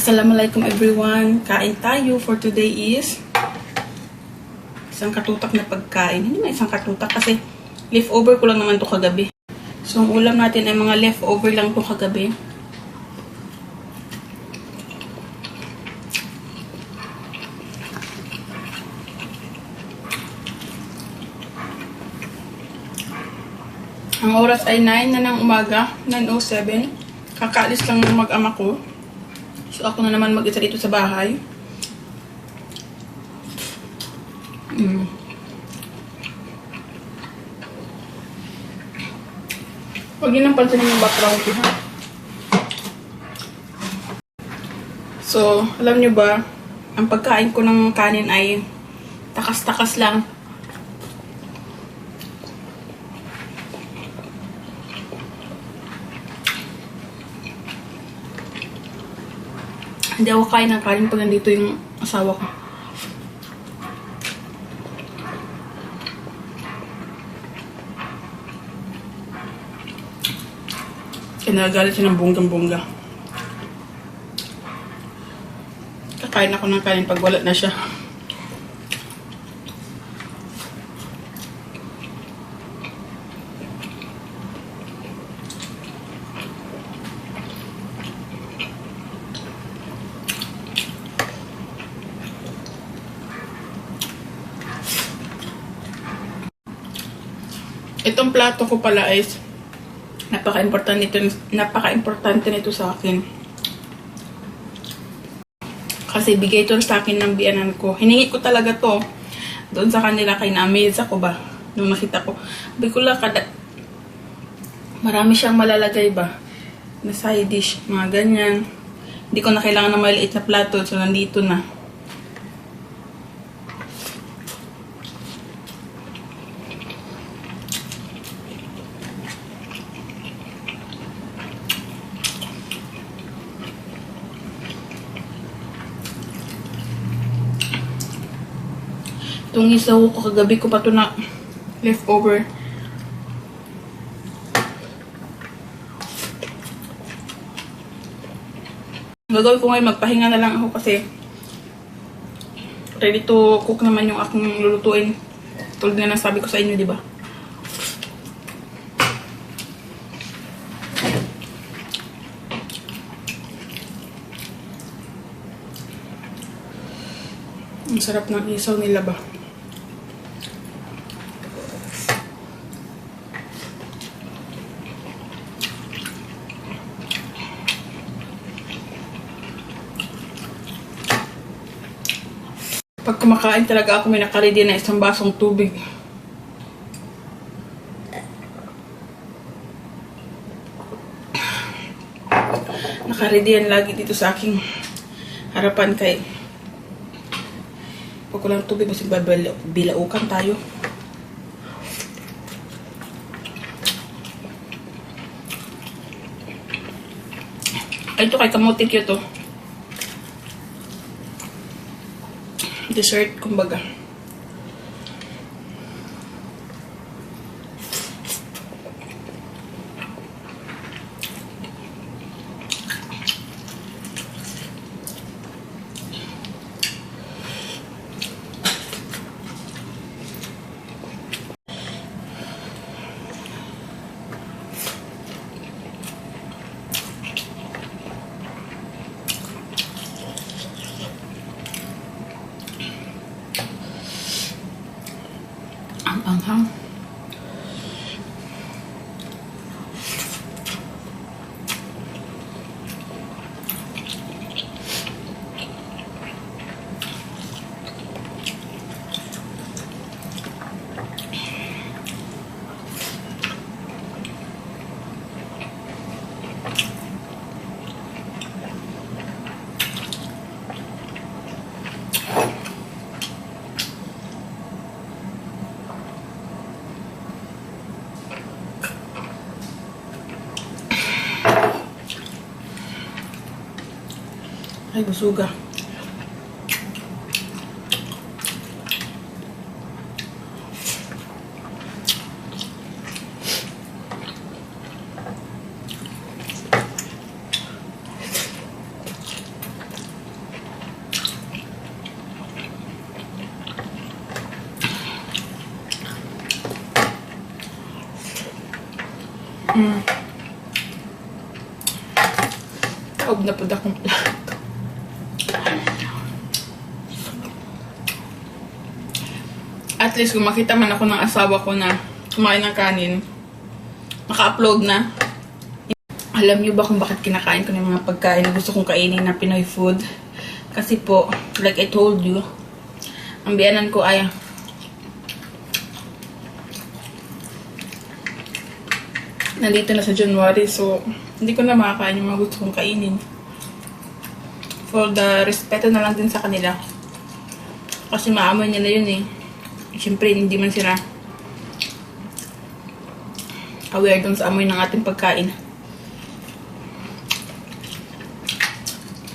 Assalamualaikum everyone. Kain tayo. For today is isang katutak na pagkain. Hindi na isang katutak kasi leftover ko lang naman to kagabi. So, ang ulam natin ay mga leftover lang to kagabi. Ang oras ay 9 na ng umaga, 9:07. Kakaalis lang ng mag-ama ko. So, ako na naman mag-isa dito sa bahay. Huwag yun ang pansinin yung background ko, ha? So, alam nyo ba, ang pagkain ko ng kanin ay takas-takas lang. Hindi ako kain ng kanin pag nandito yung asawa ko. Kinagalit siya ng bonggang-bongga. Kakain ako ng kanin pag wala na siya. Itong plato ko pala is napaka-importante nito sa akin. Kasi bigay ito sa akin ng biyanan ko. Hiningi ko talaga to doon sa kanila, kay na-amaze ako ba nung nakita ko. Bigula kada marami siyang malalagay ba na side dish, mga ganyan. Hindi ko na kailangan ng maliit na plato, so nandito na. Itong isaw ko kagabi ko pa ito na leftover. Gagawin ko ngayon, magpahinga na lang ako kasi ready to cook naman yung aking lulutuin. Tulad na nasabi ko sa inyo, di ba? Ang sarap ng isaw nila ba? Pag kumakain talaga ako, may nakaredy na isang basong tubig. Nakaredy yan lagi dito sa aking harapan kay pag walang tubig, mas bilaukan tayo. Ay, ito kay kamote cute to. Dessert, kumbaga. Ang anghang. Ay, busuga. Taob na po akong plato. At least kung makita man ako ng asawa ko na kumain ng kanin, naka-upload na. Alam niyo ba kung bakit kinakain ko ng mga pagkain na gusto kong kainin na Pinoy food? Kasi po, like I told you, ang biyanan ko ay nandito na sa January, so hindi ko na makakain yung mga gusto kong kainin. For the respeto na lang din sa kanila. Kasi maamoy nila yun eh. Siyempre, hindi man sila aware dun sa amoy ng ating pagkain.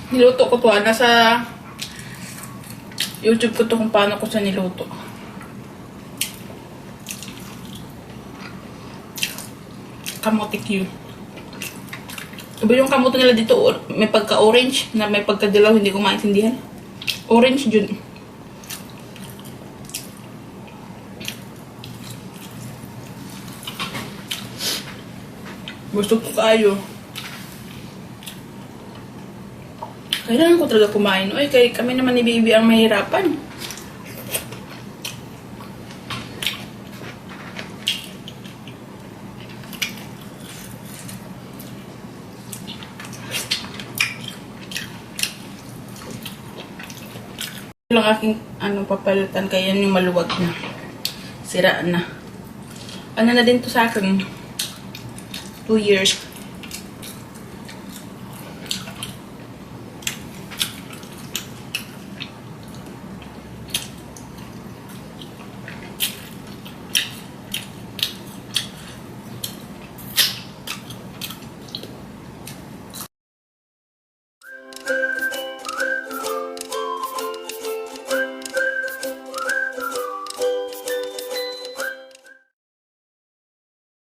Niluto ko to. Nasa YouTube ko to kung paano ko siya niluto. Kamote Q. Iba yung kamote nila dito, may pagka-orange na may pagka-dilaw, hindi ko maintindihan. Orange yun. Gusto ko kayo. Kailangan ko talaga kumain. Oy, kami naman ni Baby ang mahirapan. Lang aking papalitan, kaya yan yung maluwag na. Sira na. Ano na din to sa akin? 2 years.